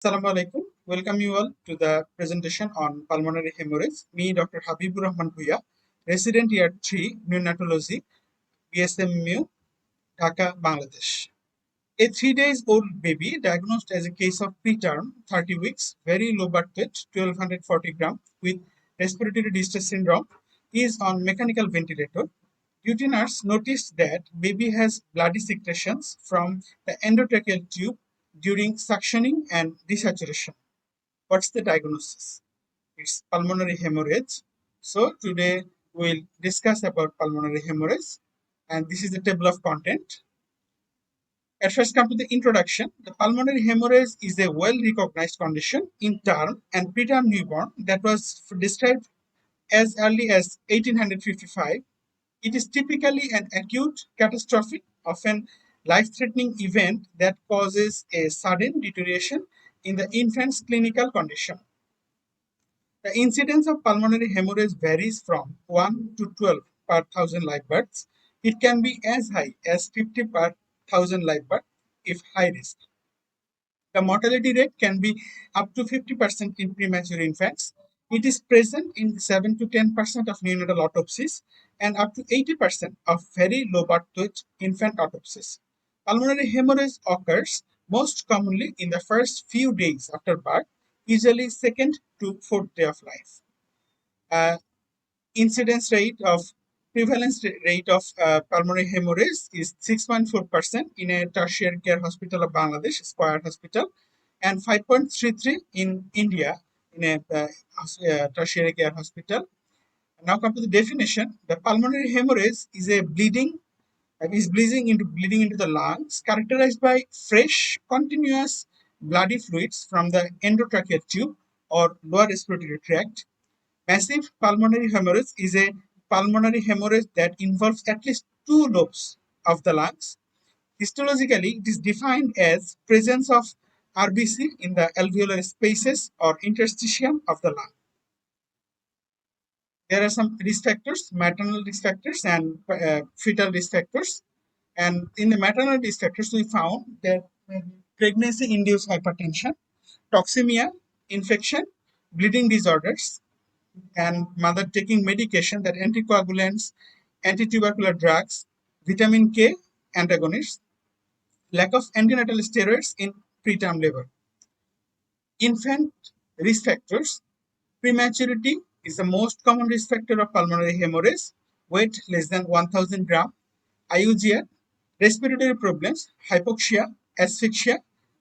Assalamu alaikum. Welcome you all to the presentation on pulmonary hemorrhage. Me, Dr. Habibur Rahman Bhuiya, resident year 3, neonatology, BSMU, Dhaka, Bangladesh. A 3 days old baby diagnosed as a case of preterm, 30 weeks, very low birth weight, 1240 gram, with respiratory distress syndrome, is on mechanical ventilator. Duty nurse noticed that baby has bloody secretions from the endotracheal tube during suctioning and desaturation. What's the diagnosis? It's pulmonary hemorrhage. So today we'll discuss about pulmonary hemorrhage, and this is the table of content. At first, come to the introduction. The pulmonary hemorrhage is a well-recognized condition in term and preterm newborn that was described as early as 1855. It is typically an acute, catastrophic, often life-threatening event that causes a sudden deterioration in the infant's clinical condition. The incidence of pulmonary hemorrhage varies from 1 to 12 per thousand live births. It can be as high as 50 per thousand live births if high risk. The mortality rate can be up to 50% in premature infants. It is present in 7 to 10% of neonatal autopsies and up to 80% of very low birth weight infant autopsies. Pulmonary hemorrhage occurs most commonly in the first few days after birth, usually second to fourth day of life. Uh, Incidence rate of prevalence rate of pulmonary hemorrhage is 6.4% in a tertiary care hospital of Bangladesh, Square Hospital, and 5.33 in India in a tertiary care hospital. Now come to the definition. The pulmonary hemorrhage is a bleeding into the lungs, characterized by fresh, continuous bloody fluids from the endotracheal tube or lower respiratory tract. Massive pulmonary hemorrhage is a pulmonary hemorrhage that involves at least two lobes of the lungs. Histologically, it is defined as presence of RBC in the alveolar spaces or interstitium of the lung. There are some risk factors, maternal risk factors and fetal risk factors. And in the maternal risk factors, we found that pregnancy-induced hypertension, toxemia, infection, bleeding disorders, and mother taking medication that anticoagulants, antitubercular drugs, vitamin K antagonists, lack of antenatal steroids in preterm labor. Infant risk factors. Prematurity is the most common risk factor of pulmonary hemorrhage, weight less than 1000 gram, IUGR, respiratory problems, hypoxia, asphyxia,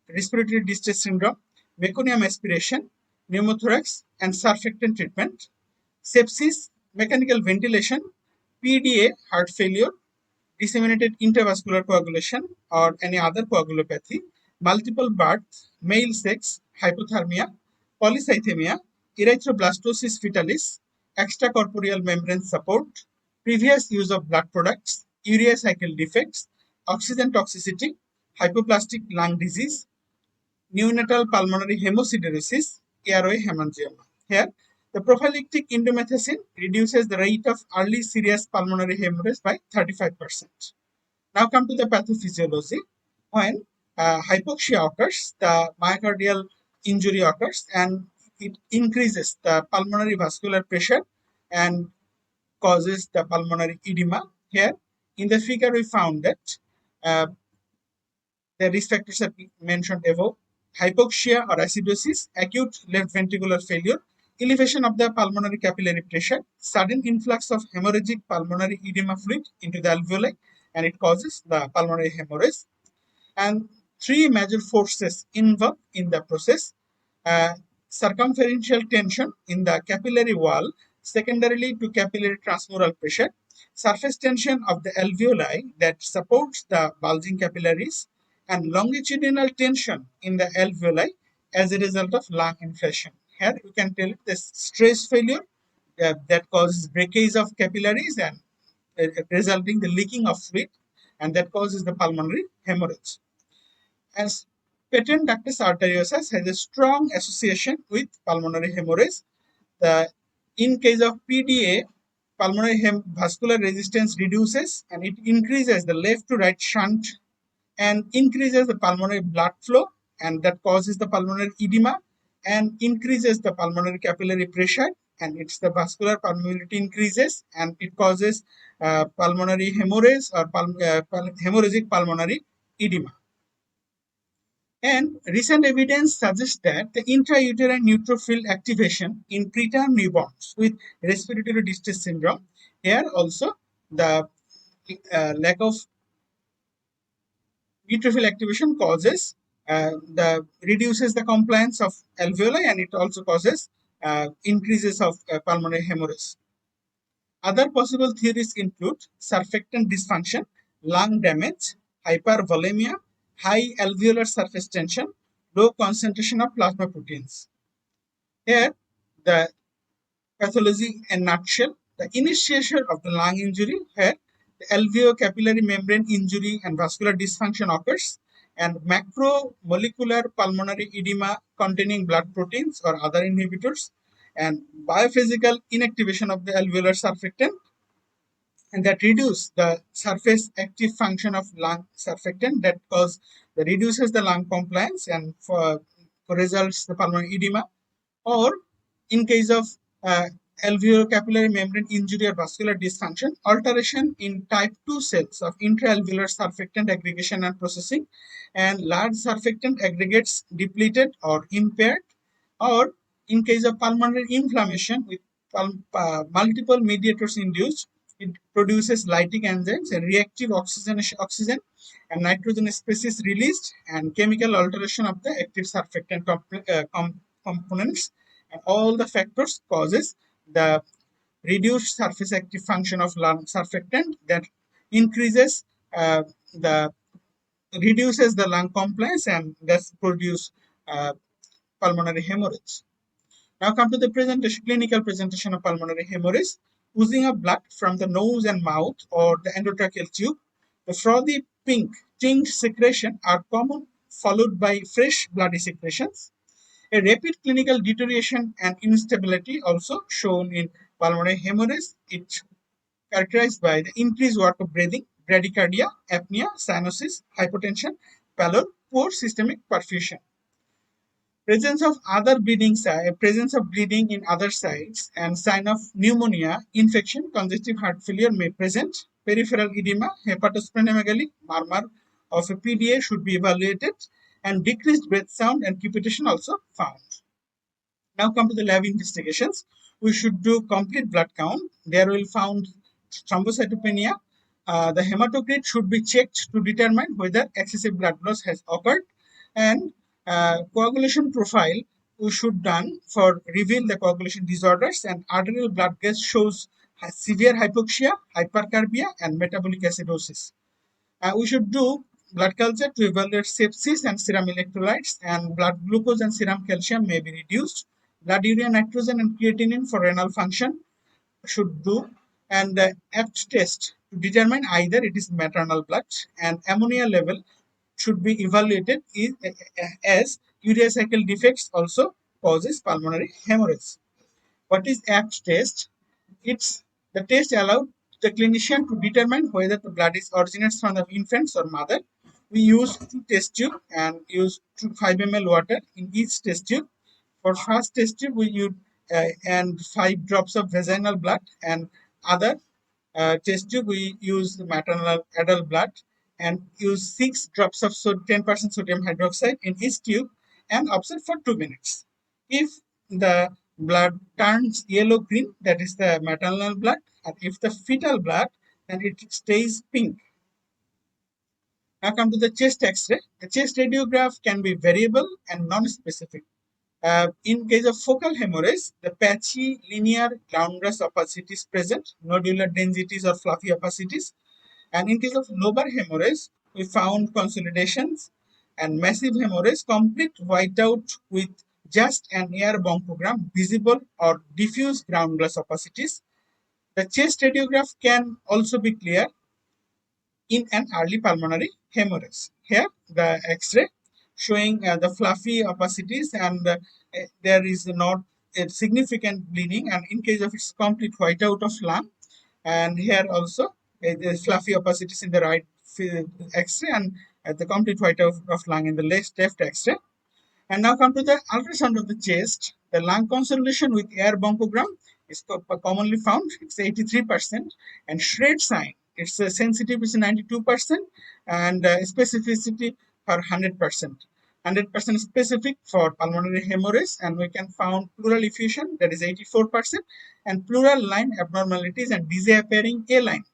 respiratory distress syndrome, meconium aspiration, pneumothorax, and surfactant treatment, sepsis, mechanical ventilation, PDA, heart failure, disseminated intravascular coagulation, or any other coagulopathy, multiple births, male sex, hypothermia, polycythemia, erythroblastosis fetalis, extracorporeal membrane support, previous use of blood products, urea cycle defects, oxygen toxicity, hypoplastic lung disease, neonatal pulmonary hemosiderosis, airway hemangioma. Here, the prophylactic indomethacin reduces the rate of early serious pulmonary hemorrhage by 35%. Now come to the pathophysiology. When hypoxia occurs, the myocardial injury occurs and it increases the pulmonary vascular pressure and causes the pulmonary edema. Here, in the figure, we found that uh, the risk factors are mentioned above: hypoxia or acidosis, acute left ventricular failure, elevation of the pulmonary capillary pressure, sudden influx of hemorrhagic pulmonary edema fluid into the alveoli, and it causes the pulmonary hemorrhage. And three major forces involved in the process: uh, circumferential tension in the capillary wall, secondarily to capillary transmural pressure, surface tension of the alveoli that supports the bulging capillaries, and longitudinal tension in the alveoli as a result of lung inflation. Here you can tell the stress failure that causes breakage of capillaries and resulting the leaking of fluid, and that causes the pulmonary hemorrhage. As patent ductus arteriosus has a strong association with pulmonary hemorrhage. In case of PDA, pulmonary vascular resistance reduces and it increases the left to right shunt and increases the pulmonary blood flow and that causes the pulmonary edema and increases the pulmonary capillary pressure, and it's the vascular permeability increases and it causes pulmonary hemorrhage or hemorrhagic pulmonary edema. And recent evidence suggests that the intrauterine neutrophil activation in preterm newborns with respiratory distress syndrome, here also the lack of neutrophil activation causes the reduces the compliance of alveoli, and it also causes increases of pulmonary hemorrhage. Other possible theories include surfactant dysfunction, lung damage, hypervolemia, high alveolar surface tension, low concentration of plasma proteins. Here, the pathology in nutshell, the initiation of the lung injury, where the alveocapillary membrane injury and vascular dysfunction occurs, and macromolecular pulmonary edema containing blood proteins or other inhibitors, and biophysical inactivation of the alveolar surfactant, and that reduce the surface active function of lung surfactant that cause the reduces the lung compliance and for results the pulmonary edema. Or in case of alveolar membrane injury or vascular dysfunction, alteration in type 2 cells of intraalveolar surfactant aggregation and processing, and large surfactant aggregates depleted or impaired. Or in case of pulmonary inflammation with multiple mediators induced, it produces lytic enzymes and reactive oxygen and nitrogen species released, and chemical alteration of the active surfactant components, and all the factors causes the reduced surface active function of lung surfactant that increases the reduces the lung compliance and thus produce pulmonary hemorrhage. Now come to the presentation, clinical presentation of pulmonary hemorrhage. Oozing of blood from the nose and mouth or the endotracheal tube. The frothy pink tinged secretion are common, followed by fresh bloody secretions. A rapid clinical deterioration and instability also shown in pulmonary hemorrhage. It's characterized by the increased work of breathing, bradycardia, apnea, cyanosis, hypotension, pallor, poor systemic perfusion. Presence of bleeding in other sites, and sign of pneumonia, infection, congestive heart failure may present. Peripheral edema, hepatosplenomegaly, murmur of a PDA should be evaluated, and decreased breath sound and crepitation also found. Now come to the lab investigations. We should do complete blood count. There will found thrombocytopenia. The hematocrit should be checked to determine whether excessive blood loss has occurred, and coagulation profile we should done for reveal the coagulation disorders, and arterial blood gas shows severe hypoxia, hypercarbia, and metabolic acidosis. We should do blood culture to evaluate sepsis and serum electrolytes, and blood glucose and serum calcium may be reduced. Blood urea nitrogen and creatinine for renal function should do, and the APT test to determine either it is maternal blood, and ammonia level should be evaluated as urea cycle defects also causes pulmonary hemorrhage. What is APT test? It's the test allowed the clinician to determine whether the blood is originates from the infants or mother. We use two test tube and use 5 ml water in each test tube. For first test tube, we use and 5 drops of vaginal blood, and other test tube we use the maternal adult blood and use 6 drops of 10% sodium hydroxide in each tube and observe for 2 minutes. If the blood turns yellow green, that is the maternal blood, and if the fetal blood, then it stays pink. Now come to the chest X-ray. The chest radiograph can be variable and non-specific. In case of focal hemorrhage, the patchy linear ground-glass opacity is present, nodular densities or fluffy opacities. And in case of lobar hemorrhage, we found consolidations, and massive hemorrhage, complete whiteout with just an air bronchogram, visible or diffuse ground glass opacities. The chest radiograph can also be clear in an early pulmonary hemorrhage. Here, the X-ray showing the fluffy opacities, and there is not a significant bleeding, and in case of its complete whiteout of lung, and here also the fluffy opacities in the right X-ray, and the complete whiteout of lung in the left X-ray. And now come to the ultrasound of the chest. The lung consolidation with air bronchogram is commonly found. It's 83%. And shred sign, its sensitivity is 92% and specificity for 100%. 100% specific for pulmonary hemorrhage, and we can found pleural effusion, that is 84%, and pleural line abnormalities and disappearing A line,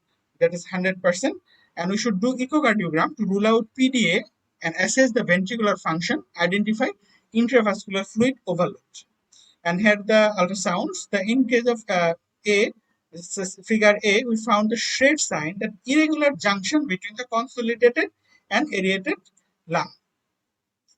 that is 100%. And we should do echocardiogram to rule out PDA and assess the ventricular function, identify intravascular fluid overload. And here the ultrasounds, in case of A, this is figure A, we found the shred sign, that irregular junction between the consolidated and aerated lung.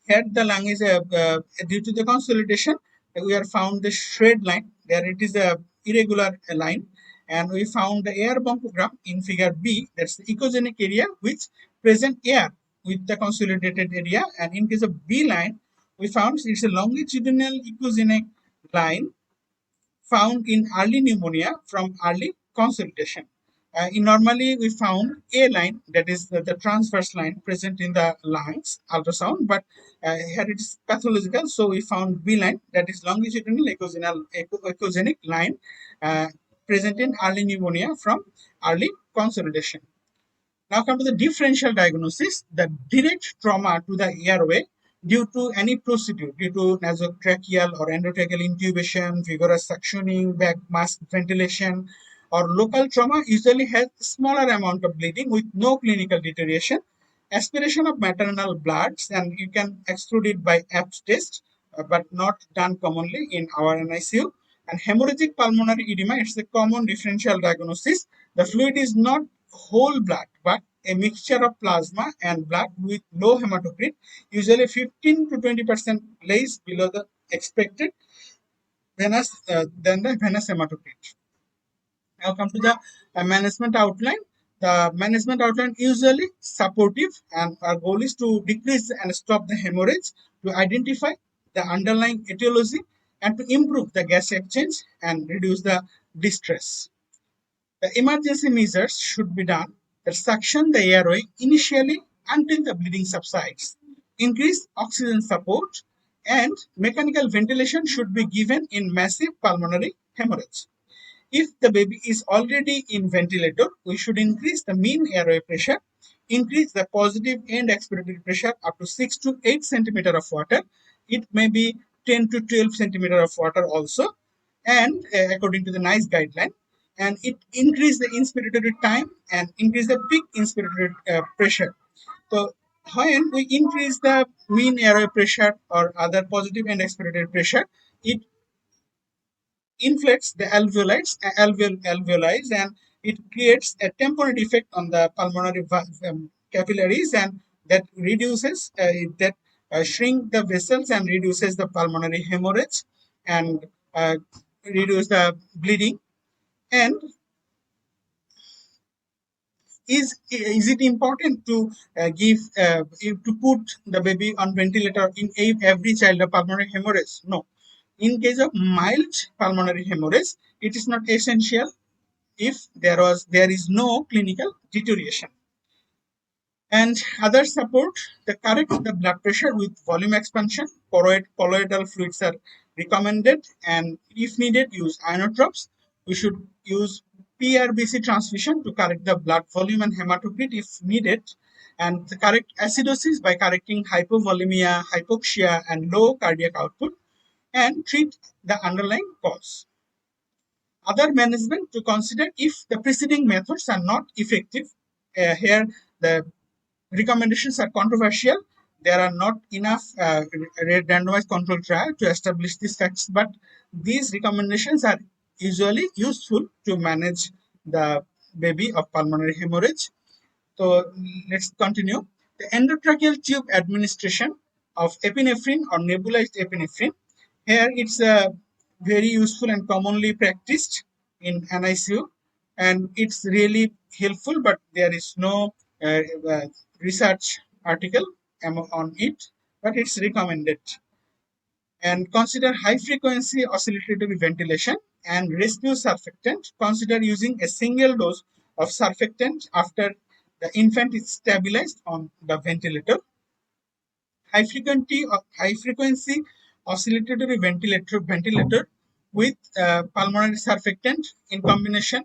Here the lung is due to the consolidation, we are found the shred line. There it is a irregular line, and we found the air bronchogram in figure B. That's the echogenic area which present air with the consolidated area. And in case of B line, we found it's a longitudinal echogenic line found in early pneumonia from early consolidation. Normally, we found A line, that is the transverse line present in the lungs ultrasound, but here it is pathological, so we found B line, that is longitudinal echogenic line present in early pneumonia from early consolidation. Now come to the differential diagnosis. The direct trauma to the airway due to any procedure, due to nasotracheal or endotracheal intubation, vigorous suctioning, back mask ventilation, or local trauma usually has smaller amount of bleeding with no clinical deterioration. Aspiration of maternal bloods, and you can exclude it by Abbs test, but not done commonly in our NICU. And hemorrhagic pulmonary edema, it's a common differential diagnosis. The fluid is not whole blood, but a mixture of plasma and blood with low hematocrit, usually 15 to 20% less below the expected venous than the venous hematocrit. Now come to the management outline. The management outline usually supportive, and our goal is to decrease and stop the hemorrhage, to identify the underlying etiology, and to improve the gas exchange and reduce the distress. The emergency measures should be done that suction the airway initially until the bleeding subsides. Increase oxygen support, and mechanical ventilation should be given in massive pulmonary hemorrhage. If the baby is already in ventilator, we should increase the mean airway pressure, increase the positive and expiratory pressure up to 6 to 8 centimeter of water. It may be 10 to 12 centimeter of water also, and according to the NICE guideline, and it increase the inspiratory time and increase the peak inspiratory pressure. So when we increase the mean airway pressure or other positive and expiratory pressure, it inflates the alveoli, and it creates a temporary effect on the pulmonary capillaries, and that reduces that shrink the vessels and reduces the pulmonary hemorrhage and reduce the bleeding. And is it important to give to put the baby on ventilator in every child of pulmonary hemorrhage? No. In case of mild pulmonary hemorrhage, it is not essential if there is no clinical deterioration. And other support, the correct the blood pressure with volume expansion, colloidal fluids are recommended, and if needed, use inotropes. We should use PRBC transfusion to correct the blood volume and hematocrit if needed, and the correct acidosis by correcting hypovolemia, hypoxia, and low cardiac output, and treat the underlying cause. Other management to consider if the preceding methods are not effective. Here, the recommendations are controversial. There are not enough randomized control trial to establish these facts, but these recommendations are usually useful to manage the baby of pulmonary hemorrhage. So let's continue. The endotracheal tube administration of epinephrine or nebulized epinephrine. Here it's very useful and commonly practiced in NICU, and it's really helpful, but there is no research article on it, but it's recommended. And consider high frequency oscillatory ventilation and rescue surfactant. Consider using a single dose of surfactant after the infant is stabilized on the ventilator. high frequency oscillatory ventilator with pulmonary surfactant in combination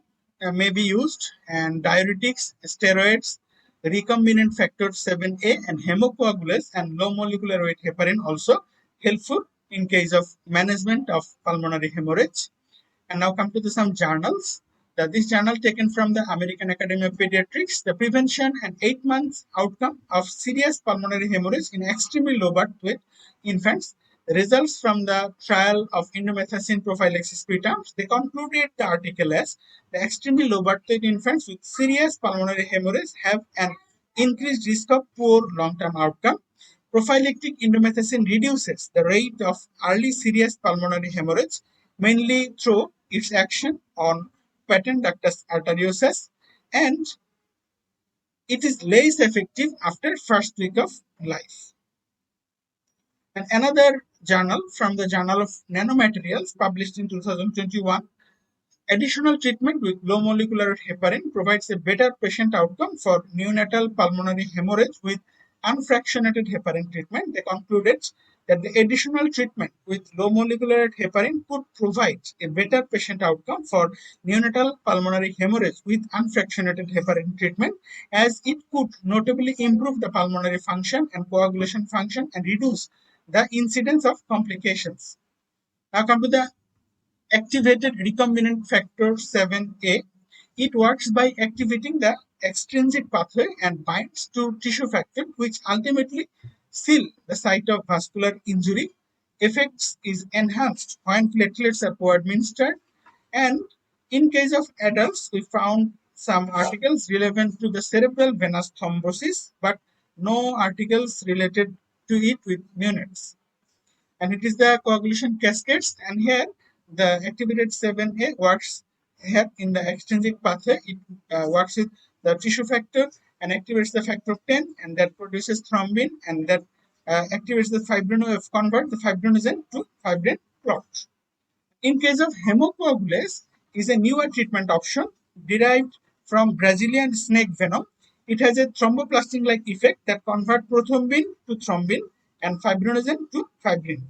may be used, and diuretics, steroids, recombinant factor 7A, and hemocoagulase and low molecular weight heparin also helpful in case of management of pulmonary hemorrhage. And now come to some journals. This journal taken from the American Academy of Pediatrics, the prevention and 8 months outcome of serious pulmonary hemorrhage in extremely low birth weight infants. The results from the trial of indomethacin prophylaxis preterms. They concluded the article as the extremely low birth weight infants with serious pulmonary hemorrhage have an increased risk of poor long-term outcome. Prophylactic indomethacin reduces the rate of early serious pulmonary hemorrhage mainly through its action on patent ductus arteriosus, and it is less effective after first week of life. And another journal from the Journal of Nanomaterials published in 2021, additional treatment with low molecular heparin provides a better patient outcome for neonatal pulmonary hemorrhage with unfractionated heparin treatment. They concluded that the additional treatment with low molecular heparin could provide a better patient outcome for neonatal pulmonary hemorrhage with unfractionated heparin treatment, as it could notably improve the pulmonary function and coagulation function and reduce the incidence of complications. Now come to the activated recombinant factor 7A. It works by activating the extrinsic pathway and binds to tissue factor, which ultimately seal the site of vascular injury. Effects is enhanced when platelets are co-administered, and in case of adults, we found some articles relevant to the cerebral venous thrombosis, but no articles related to it with neonates. And it is the coagulation cascades, and here the activated 7A works here in the extrinsic pathway. It works with the tissue factor and activates the factor 10, and that produces thrombin, and that activates the convert the fibrinogen to fibrin clot. In case of hemocoagulase, is a newer treatment option derived from Brazilian snake venom. It has a thromboplastin-like effect that converts prothrombin to thrombin and fibrinogen to fibrin.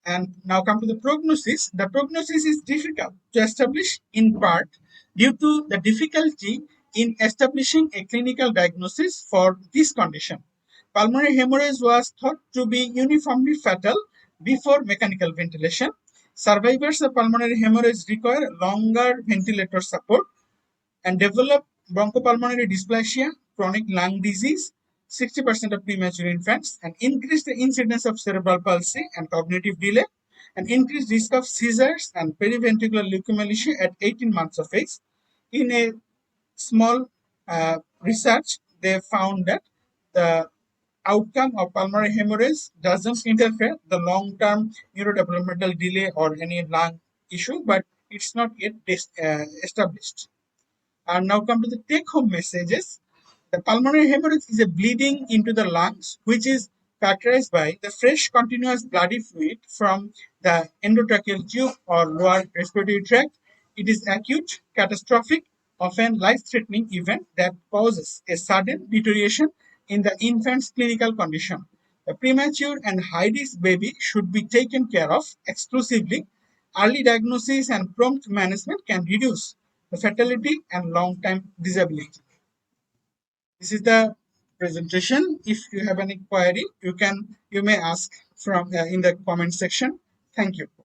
And now come to the prognosis. The prognosis is difficult to establish in part due to the difficulty in establishing a clinical diagnosis for this condition. Pulmonary hemorrhage was thought to be uniformly fatal before mechanical ventilation. Survivors of pulmonary hemorrhage require longer ventilator support and develop bronchopulmonary dysplasia, chronic lung disease, 60% of premature infants, and increase the incidence of cerebral palsy and cognitive delay, and increased risk of seizures and periventricular leukemia at 18 months of age. In a small research, they found that the outcome of pulmonary hemorrhage doesn't interfere the long-term neurodevelopmental delay or any lung issue, but it's not yet established. And now come to the take-home messages. The pulmonary hemorrhage is a bleeding into the lungs, which is characterized by the fresh continuous bloody fluid from the endotracheal tube or lower respiratory tract. It is acute, catastrophic, often life-threatening event that causes a sudden deterioration in the infant's clinical condition. The premature and high-risk baby should be taken care of exclusively. Early diagnosis and prompt management can reduce the fatality and long-term disability. This is the presentation. If you have any query, you may ask from in the comment section. Thank you.